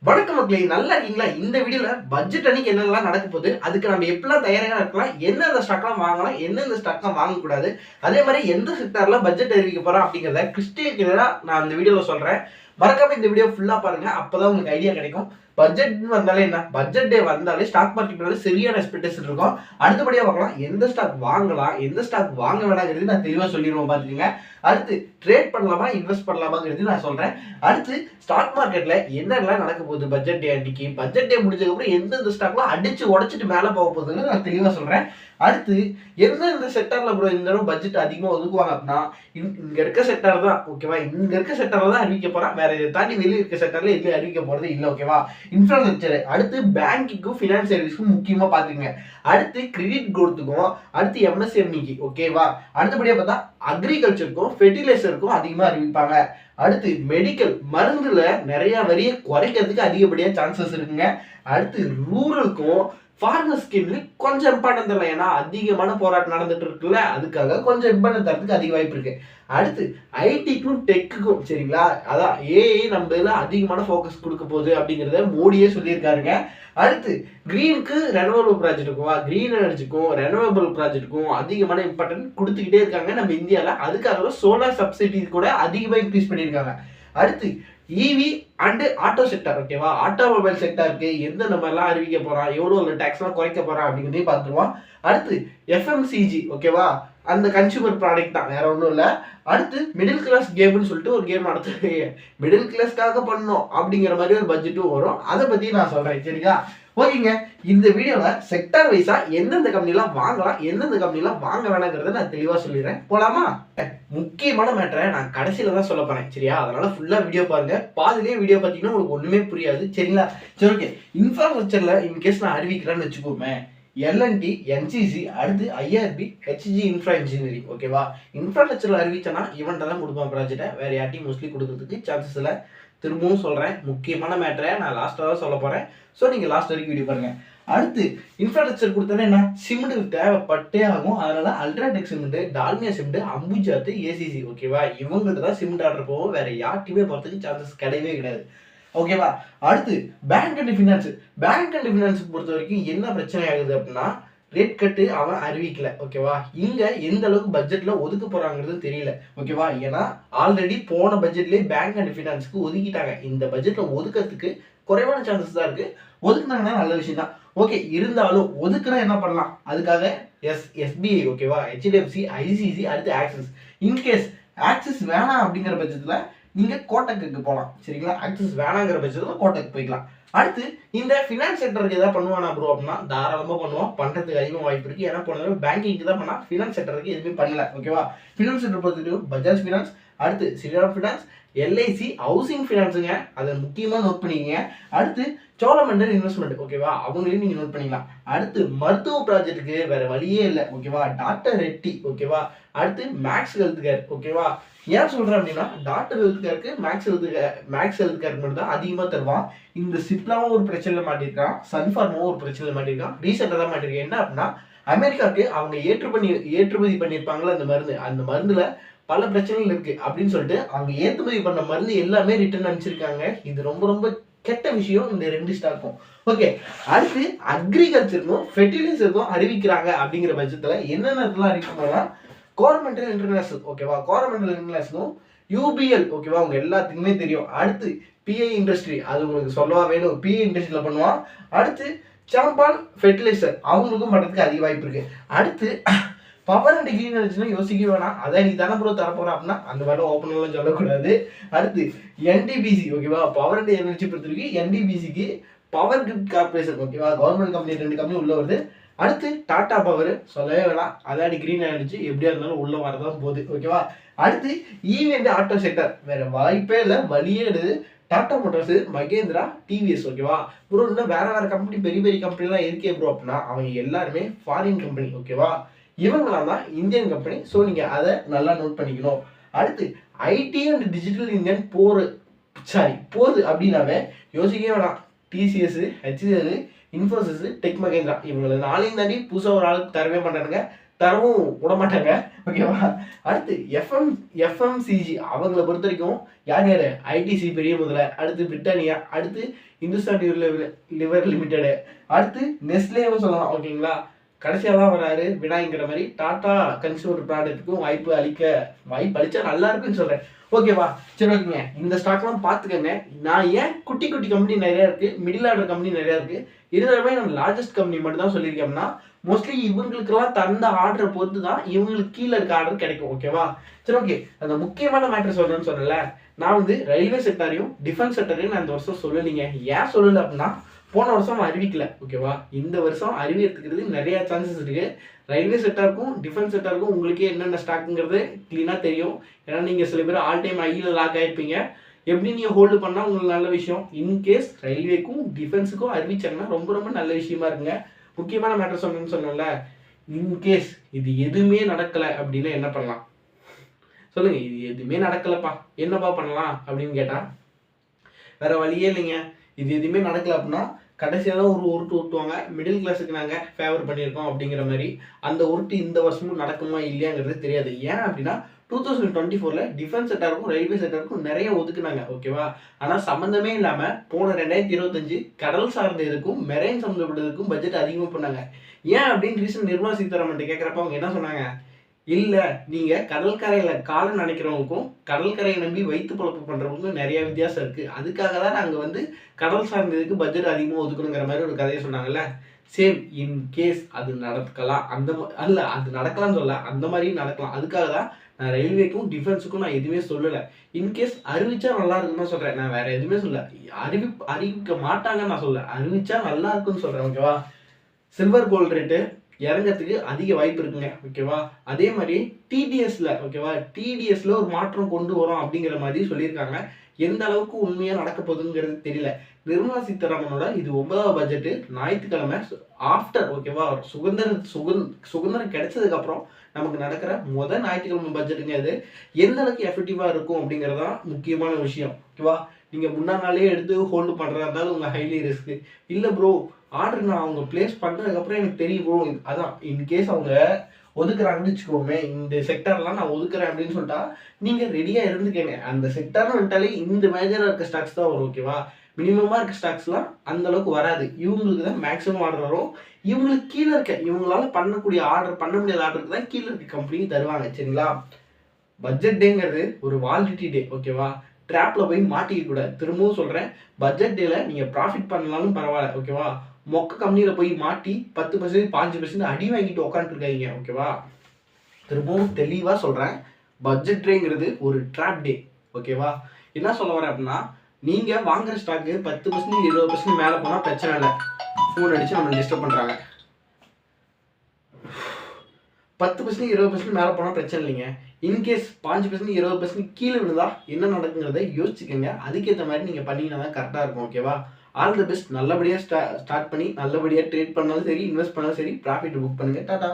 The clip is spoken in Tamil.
வணக்கம் மக்களே, நல்லா இருக்கீங்களா? இந்த வீடியோல பட்ஜெட் அன்னைக்கு என்னெல்லாம் நடக்க போகுது, அதுக்கு நம்ம எப்படிலாம் தயாராக இருக்கலாம், எந்தெந்த ஸ்டாக்லாம் வாங்கலாம், எந்தெந்த ஸ்டாக்லாம் வாங்கக்கூடாது, அதே மாதிரி எந்த செக்டார்ல பட்ஜெட் அறிவிக்க போறோம் அப்படிங்கிறத கிறிஸ்டியன் கிளியரா நான் இந்த வீடியோல சொல்றேன். மறக்காம இந்த வீடியோ ஃபுல்லா பாருங்க, அப்பதான் உங்களுக்கு ஐடியா கிடைக்கும். பட்ஜெட் வந்தாலே என்ன, பட்ஜெட் டே வந்தாலே ஸ்டாக் மார்க்கெட் சரியான எக்ஸ்பெக்டேஷன் இருக்கும். அடுத்தபடியா பார்க்கலாம் எந்த ஸ்டாக் வாங்கலாம், எந்த ஸ்டாக் வாங்க வேணாங்கிறது நான் தெளிவா சொல்லிடுவோம். பாத்துக்கீங்க. அடுத்து ட்ரேட் பண்ணலாமா, இன்வெஸ்ட் பண்ணலாமாங்கிறது நான் சொல்றேன். அடுத்து ஸ்டாக் மார்க்கெட்ல என்னெல்லாம் நடக்க போகுது பட்ஜெட் டே அன்னைக்கு, பட்ஜெட் டே முடிஞ்சதுக்கு அப்புறம் எந்தெந்த ஸ்டாக்லாம் அடிச்சு உடச்சிட்டு மேல போக போகுதுன்னு நான் தெளிவா சொல்றேன். அடுத்து எந்தெந்த செக்டார்ல ப்ரோ இந்த தடவை பட்ஜெட் அதிகமா ஒதுக்குவாங்க அப்படின்னா, இங்க இருக்க செக்டார் தான் ஓகேவா, இங்க இருக்க செக்டார்ல தான் அறிவிக்க போறேன். வேற இதை தாண்டி வெளியே இருக்க செக்டார்ல எதுவும் அறிவிக்க போறது இல்லை ஓகேவா. இன்ஃப்ராஸ்ட்ரக்சர், அடுத்து பேங்கிங்கும் ஃபினான்ஸ் சர்வீஸ்க்கும் முக்கியமா பாத்துங்க. அடுத்து கிரெடிட் குரோத்துக்கும், அடுத்து எம்எஸ்எம்இக்கு ஓகேவா. அடுத்தபடியா பார்த்தா அக்ரிகல்ச்சருக்கும் ஃபெர்டிலைசருக்கும் அதிகமா அறிவிப்பாங்க. அடுத்து மெடிக்கல் மருந்துல நிறைய வரியை குறைக்கிறதுக்கு அதிகப்படியா சான்சஸ் இருக்குங்க. அடுத்து ரூரலுக்கும் ஃபார்மர் ஸ்கீம்ல கொஞ்சம் இம்பார்ட்டன் தரல, ஏன்னா அதிகமான போராட்டம் நடந்துட்டு இருக்குல்ல, அதுக்காக கொஞ்சம் இம்பார்ட்டன் தரதுக்கு அதிக வாய்ப்பு இருக்கு. அடுத்து ஐடிக்கும் டெக்குக்கும் சரிங்களா, அதான் ஏஐ நம்ம இதுல அதிகமான ஃபோக்கஸ் கொடுக்க போகுது அப்படிங்கிறத மோடியே சொல்லியிருக்காருங்க. அடுத்து கிரீனுக்கு ரெனவபிள் ப்ராஜெக்ட்டுக்கும், கிரீன் எனர்ஜிக்கும் ரெனவபிள் ப்ராஜெக்ட்டுக்கும் அதிகமான இம்பார்ட்டன்ட் கொடுத்துக்கிட்டே இருக்காங்க நம்ம இந்தியாவில். அதுக்காக சோலார் சப்சிடி கூட அதிகமாக இன்க்ரீஸ் பண்ணியிருக்காங்க. அடுத்து இவி அண்ட் ஆட்டோ செக்டார் ஓகேவா, ஆட்டோமொபைல் செக்டாருக்கு எந்தெந்த மாதிரிலாம் அறிவிக்க போறான், எவ்வளோ டேக்ஸ்லாம் குறைக்க போறான் அப்படிங்கிறதையும் பார்த்துருவோம். அடுத்து எஃப்எம்சிஜி ஓகேவா, அந்த கன்சூமர் ப்ராடக்ட் தான், வேற ஒன்றும் இல்லை. அடுத்து மிடில் கிளாஸ் கேம்னு சொல்லிட்டு ஒரு கேம் நடத்து, மிடில் கிளாஸ்க்காக பண்ணோம் அப்படிங்கிற மாதிரி ஒரு பட்ஜெட்டும் வரும். அதை பத்தி நான் சொல்றேன் சரிங்களா. ஓகேங்க, இந்த வீடியோல செக்டார் வைஸா எந்தெந்த கம்பெனிலாம் வாங்கலாம், எந்தெந்த கம்பெனிலாம் வாங்க வேணாங்கிறத நான் தெளிவா சொல்லிடுறேன். போலாமா? முக்கியமான மேட்டரை நான் கடைசியில தான் சொல்ல போறேன் சரியா, அதனால ஃபுல்லா வீடியோ பாருங்க. பாதிலேயே வீடியோ பார்த்தீங்கன்னா உங்களுக்கு ஒண்ணுமே புரியாது சரிங்களா. சரி ஓகே, இன்ஃப்ராஸ்ட்ரக்சர்ல இன்கேஸ் நான் அறிவிக்கிறேன்னு வச்சுக்கோமே, எல்என்டி, என்சிசி, அடுத்து ஐஆர்பி, ஹெச்ஜி இன்ஃப்ரா இன்ஜினியரிங் ஓகேவா. இன்ஃப்ராஸ்ட்ரக்சர்ல அறிவிச்சேன்னா இவன்ட்ட தான் கொடுப்பான் ப்ராஜெக்டை, வேற யார்ட்டையும் மோஸ்ட்லி கொடுக்கறதுக்கு சான்சஸ் இல்லை. திரும்பவும் சொல்றேன், முக்கியமான மேட்டரை நான் லாஸ்ட்டாக தான் சொல்ல போறேன். ஸோ நீங்க லாஸ்ட் வரைக்கும் வீடியோ பாருங்க. அடுத்து இன்ஃப்ராஸ்ட்ரக்சர் கொடுத்தா என்ன, சிமெண்ட் தேவைப்பட்டே ஆகும். அதனால அல்ட்ராடெக் சிமெண்ட், டால்மியா சிமெண்ட், அம்புஜாத்து, ஏசிசி ஓகேவா, இவங்கள்ட்ட தான் சிமெண்ட் ஆர்டர் போகும், வேற யார்ட்டையுமே போகிறதுக்கு சான்சஸ் கிடையவே கிடையாது ஓகேவா. அடுத்து bank and finance, bank and finance பொறுத்த வரைக்கும் என்ன பிரச்சனை ஆகுது அப்படின்னா, ரேட் கட்டு அவன் அறிவிக்கல ஓகேவா. இங்க எந்த அளவுக்கு பட்ஜெட்ல ஒதுக்க போறாங்கிறது தெரியல ஓகேவா. ஏன்னா ஆல்ரெடி போன பட்ஜெட்லயே பேங்க் அண்ட் ஃபினான்ஸ்க்கு ஒதுக்கிட்டாங்க. இந்த பட்ஜெட்ல ஒதுக்கிறதுக்கு குறைவான சான்சஸ் தான் இருக்கு. ஒதுக்குனாங்கன்னா நல்ல விஷயம் தான். ஓகே, இருந்தாலும் ஒதுக்குனா என்ன பண்ணலாம், அதுக்காக எஸ்பிஐ ஓகேவா, ஹெச்டிஎஃப்சி, ஐசிசி, அடுத்து ஆக்சிஸ். இன்கேஸ் ஆக்சிஸ் வேணாம் அப்படிங்கிற பட்சத்துல நீங்க கோட்டக்கு போகலாம் சரிங்களா. ஆக்சிஸ் வேணாங்கிற பட்சத்துல கோட்டக்கு போய்க்கலாம். அடுத்து இந்த ஃபினான்ஸ் செக்டருக்கு ஏதாவது பண்ணுவானா ப்ரோ அப்படின்னா, தாராளமாக பண்ணுவோம், பண்ணுறதுக்கு அதிகமாக வாய்ப்பு இருக்குது. ஏன்னா போனது பேங்கிங்க்கு தான் பண்ணால், ஃபினான்ஸ் செக்டருக்கு எதுவுமே பண்ணல ஓகேவா. ஃபினான்ஸ் செக்டர் பொறுத்தவரைக்கும் பஜாஜ் ஃபினான்ஸ், அடுத்து ஸ்ரீராம் ஃபினான்ஸ், எல்ஐசி, ஹவுசிங் ஃபினான்ஸுங்க, அதை முக்கியமாக நோட் பண்ணிக்கங்க. அடுத்து சோழமண்டல் இன்வெஸ்ட்மெண்ட் ஓகேவா, அவங்களையும் நீங்கள் நோட் பண்ணிக்கலாம். அடுத்து மருத்துவ ப்ராஜெக்ட்டுக்கு வேற வழியே இல்லை ஓகேவா, டாக்டர் ரெட்டி ஓகேவா. அடுத்து மேக்ஸ் ஹெல்த் கேர் ஓகேவா. ஏன் சொல்கிறேன் அப்படின்னா, டாக்டர் ஹெல்த் கேருக்கு மேக்ஸ் ஹெல்த் கேருக்கு மட்டும் தான் அதிகமாக தருவான். இந்த சிப்லாவும் ஒரு பிரச்சனையில் மாட்டிருக்கான், சன்ஃபார்மாவும் ஒரு பிரச்சனையில் மாட்டிருக்கான், ரீசெண்டாக தான் மாட்டிருக்கேன். என்ன அப்படின்னா, அமெரிக்காவுக்கு அவங்க ஏற்றுமதி பண்ணியிருப்பாங்களா அந்த மருந்துல பல பிரச்சனைகள் இருக்கு அப்படின்னு சொல்லிட்டு அவங்க ஏற்றுமதி பண்ண மருந்து எல்லாமே ரிட்டர்ன் அனுப்பிச்சிருக்காங்க. இது ரொம்ப ரொம்ப கெட்ட விஷயம் இந்த ரெண்டு ஸ்டாக்கும். ஓகே, அடுத்து அக்ரிகல்ச்சருக்கும் ஃபெர்டிலைசருக்கும் அறிவிக்கிறாங்க அப்படிங்கிற பட்சத்தில் என்னென்னலாம் அறிவிப்பாங்கன்னா, கோரமண்டல் இன்டர்நேஷனல் ஓகேவா, கோரமண்டல் இன்டர்நேஷனலும் யூபிஎல் ஓகேவா, அவங்க எல்லாத்துக்குமே தெரியும். அடுத்து பிஐ இண்டஸ்ட்ரி, அது உங்களுக்கு சொல்லவா வேணும், பிஐ இண்டஸ்ட்ரியில பண்ணுவான். அடுத்து சாம்பால் ஃபெர்டிலைசர், அவங்களுக்கும் பண்ணுறதுக்கு அதிக வாய்ப்பு இருக்கு. அடுத்து பவர் அண்ட் கிரீன் எனர்ஜினா யோசிக்க வேணாம், அதை நீ தானே ப்ரோ தரப்போறோம் அப்படின்னா அந்த மாதிரி ஓப்பனெல்லாம் சொல்லக்கூடாது. அடுத்து என்டிபிசி ஓகேவா, பவர் அண்ட் எனர்ஜி பொறுத்த வரைக்கும் என்டிபிசிக்கு பவர் கிரிட் கார்பரேஷன் ஓகேவா, கவர்மெண்ட் கம்பெனி 2 கம்பெனி உள்ள வருது. அடுத்து டாடா பவர் சொல்லவே வேணாம், அதாடி கிரீன் எனர்ஜி எப்படியா இருந்தாலும் உள்ள வரதான் போகுது ஓகேவா. அடுத்து இவி அண்ட் ஆட்டோ செக்டர், வேற வாய்ப்பே இல்லை, வழியே எடுது. டாடா மோட்டார்ஸ், மகேந்திரா, டிவிஎஸ் ஓகேவா. ப்ரோ இன்னும் வேற கம்பெனி, பெரிய பெரிய கம்பெனிலாம் இருக்கே ப்ரோ அப்படின்னா, அவங்க எல்லாருமே ஃபாரின் கம்பெனி ஓகேவா. இவங்களாம் தான் இந்தியன் கம்பெனி. ஸோ நீங்கள் அதை நல்லா நோட் பண்ணிக்கணும். அடுத்து ஐடி அண்ட் டிஜிட்டல் இந்தியன் போகுது அப்படின்னாவே யோசிக்கவே வேணாம், டிசிஎஸ், ஹெச்சிஎல், இன்ஃபோசிஸ், டெக் மகேந்திரா, இவங்களை 4 தாண்டி புதுசாக ஒரு ஆளுக்கு தரவே மாட்டானுங்க. தரவும் விட மாட்டாங்க. ஓகேவா? அடுத்து எஃப்எம்சிஜி அவங்கள பொறுத்த வரைக்கும் யார் யாரு? ஐடிசி பெரிய முதல்ல, அடுத்து பிரிட்டானியா, அடுத்து இந்துஸ்தான் லிவர் லிமிடெடு, அடுத்து நெஸ்லேவும் சொல்லலாம். ஓகேங்களா? கடைசியா தான் வராரு வினாய்ங்கிற மாதிரி டாடா கன்சூமர் ப்ராடக்ட்டுக்கும் வாய்ப்பு அளிச்சா நல்லா இருக்குன்னு சொல்றேன். ஓகேவா? சரி ஓகேங்க. இந்த ஸ்டாக்லாம் பார்த்துக்கங்க. நான் ஏன் குட்டி குட்டி கம்பெனி நிறைய இருக்கு, மிடில் ஆர்டர் கம்பெனி நிறைய இருக்கு, இருந்தாலுமே நான் லார்ஜஸ்ட் கம்பெனி மட்டும் தான் சொல்லியிருக்கேன்னா, மோஸ்ட்லி இவங்களுக்கெல்லாம் தந்த ஆர்டரை பொறுத்து தான் இவங்களுக்கு கீழே இருக்க ஆர்டர் கிடைக்கும். ஓகேவா? சரி ஓகே. அந்த முக்கியமான மேட்டர் சொல்றேன்னு சொன்னல, நான் வந்து ரயில்வே செக்டாரையும் டிஃபென்ஸ் செக்டரையும் நான் இந்த வருஷம் சொல்லலைங்க. ஏன் சொல்லலை அப்படின்னா, போன வருஷம் அறிவிக்கல. ஓகேவா? இந்த வருஷம் அறிவிக்கிறதுக்கு நிறைய சான்சஸ் இருக்கு. ரயில்வே செக்டாருக்கும் டிஃபென்ஸ் செக்டாருக்கும் உங்களுக்கே என்னென்ன ஸ்டாக்குங்கிறது கிளீனாக தெரியும். ஏன்னா நீங்கள் சில பேர் ஆல் டைம் ஐயில் லாக் ஆகிருப்பீங்க. எப்படி நீங்கள் ஹோல்டு பண்ணால் உங்களுக்கு நல்ல விஷயம். இன்கேஸ் ரயில்வேக்கும் டிஃபென்ஸுக்கும் அறிவிச்சாங்கன்னா ரொம்ப ரொம்ப நல்ல விஷயமா இருக்குங்க. முக்கியமான மேட்டர் சொன்னேன்ல, இன்கேஸ் இது எதுவுமே நடக்கலை அப்படின்னா என்ன பண்ணலாம் சொல்லுங்க. இது எதுவுமே நடக்கலப்பா, என்னப்பா பண்ணலாம் அப்படின்னு கேட்டால் வேற வழியே இல்லைங்க. இது எதுவுமே நடக்கல அப்படின்னா கடைசியாக தான் ஒரு உருட்டு ஊட்டுவாங்க. மிடில் கிளாஸுக்கு நாங்கள் ஃபேவர் பண்ணியிருக்கோம் அப்படிங்கிற மாதிரி. அந்த உருட்டு இந்த வருஷமும் நடக்குமா இல்லையாங்கிறது தெரியாது. ஏன் அப்படின்னா 2024 டிஃபென்ஸ் செக்டாருக்கும் ரயில்வே செக்டாருக்கும் நிறைய ஒதுக்குனாங்க. ஓகேவா? ஆனால் சம்மந்தமே இல்லாமல் போன 2025 கடல் சார்ந்த இதுக்கும் மெரைன் சம்மந்தப்பட்டதுக்கும் பட்ஜெட் அதிகமாக பண்ணாங்க. ஏன் அப்படின்னு ரீசன் நிர்மலா சீதாராமன் கேட்குறப்ப அவங்க என்ன சொன்னாங்க? இல்லை, நீங்கள் கடற்கரையில் காலம் நினைக்கிறவங்களுக்கும் கடற்கரையை நம்பி வைத்து பொழப்பு பண்ணுறவங்களுக்கும் நிறைய வித்தியாசம் இருக்குது. அதுக்காக தான் நாங்கள் வந்து கடல் சார்ந்ததுக்கு பட்ஜெட் அதிகமாக ஒதுக்கணுங்கிற மாதிரி ஒரு கதையை சொன்னாங்கல்ல. சேம் இன்கேஸ் அது நடக்கலாம், அது நடக்கலாம்னு சொல்ல, அந்த மாதிரியும் நடக்கலாம். அதுக்காக தான் நான் ரயில்வேக்கும் டிஃபென்ஸுக்கும் நான் எதுவுமே சொல்லலை. இன்கேஸ் அறிவிச்சா நல்லா இருக்குன்னு தான் சொல்கிறேன். நான் வேற எதுவுமே சொல்ல. அறிவிக்க மாட்டாங்கன்னு நான் சொல்ல, அறிவிச்சா நல்லா இருக்குன்னு சொல்கிறேன். ஓகேவா? சில்வர் கோல்டு ரேட்டு இறங்கிறதுக்கு அதிக வாய்ப்பு இருக்குங்க. ஓகேவா? அதே மாதிரி டிடிஎஸ்ல, ஓகேவா, டிடிஎஸ்ல ஒரு மாற்றம் கொண்டு வரோம் அப்படிங்கிற மாதிரி சொல்லியிருக்காங்க. எந்த அளவுக்கு உண்மையாக நடக்க போகுதுங்கிறது தெரியல. நிர்மலா சீதாராமனோட இது 9வது பட்ஜெட்டு ஞாயிற்றுக்கிழமை ஆஃப்டர், ஓகேவா, சுதந்திரம் கிடைச்சதுக்கு அப்புறம் நமக்கு நடக்கிற முதல் ஞாயிற்றுக்கிழமை பட்ஜெட்டுங்க. அது எந்த அளவுக்கு எஃபெக்டிவா இருக்கும் அப்படிங்கிறதான் முக்கியமான விஷயம். ஓகேவா? நீங்க முன்னா நாளே எடுத்து ஹோல்டு பண்றதா இருந்தாலும் உங்க ஹைலி ரிஸ்க். இல்லை ப்ரோ, ஆர்டர் நான் அவங்க பிளேஸ் பண்ணுறதுக்கப்புறம் எனக்கு தெரியும் ப்ரோ. அதான் இன்கேஸ் அவங்க ஒதுக்குறாங்கன்னு வச்சுக்கோமே, இந்த செக்டர்லாம் நான் ஒதுக்குறேன் அப்படின்னு சொல்லிட்டா நீங்கள் ரெடியாக இருந்துக்கங்க. அந்த செக்டர்னு வந்துட்டாலே இந்த மேஜராக இருக்க ஸ்டாக்ஸ் தான் வரும். ஓகேவா? மினிமமாக இருக்க ஸ்டாக்ஸ்லாம் அந்த அளவுக்கு வராது. இவங்களுக்கு தான் மேக்ஸிமம் ஆர்டர் வரும். இவங்களுக்கு கீழே இருக்க, இவங்களால பண்ண முடியாத ஆர்டருக்கு தான் கீழே இருக்க கம்பெனி தருவாங்க. சரிங்களா? பட்ஜெட் டேங்கிறது ஒரு வாலிடிட்டி டே. ஓகேவா? ட்ராப்ல போய் மாட்டிக்க கூடாது. திரும்பவும் சொல்கிறேன், பட்ஜெட் டேல நீங்கள் ப்ராஃபிட் பண்ணலாலும் பரவாயில்ல. ஓகேவா? மொக்க கம்பெனியில் போய் மாட்டி 10% 5% அடி வாங்கிட்டு உட்காந்துருக்காங்க. ஓகேவா? திரும்பவும் தெளிவாக சொல்கிறேன், பட்ஜெட் டேங்கிறது ஒரு ட்ராப் டே. ஓகேவா? என்ன சொல்ல வரேன் அப்படின்னா, நீங்கள் வாங்குற ஸ்டாக்கு 10% 20% மேலே போனால் பிரச்சனை இல்லை. ஃபோன் அடித்து நம்ம டிஸ்டர்ப் பண்ணுறாங்க. 10% 20% மேலே போனால் பிரச்சனை இல்லைங்க. இன்கேஸ் 5% 20% கீழே விழுந்தா என்ன நடக்குங்கிறத யோசிச்சுக்கோங்க. அதுக்கேற்ற மாதிரி நீங்கள் பண்ணிங்கன்னா தான் கரெக்டாக இருக்கும். ஓகேவா? All the best. நல்லபடியாக ஸ்டார்ட் பண்ணி நல்லபடியாக ட்ரேட் பண்ணாலும் சரி, இன்வெஸ்ட் பண்ணாலும் சரி, ப்ராஃபிட் புக் பண்ணுங்கள். டாடா.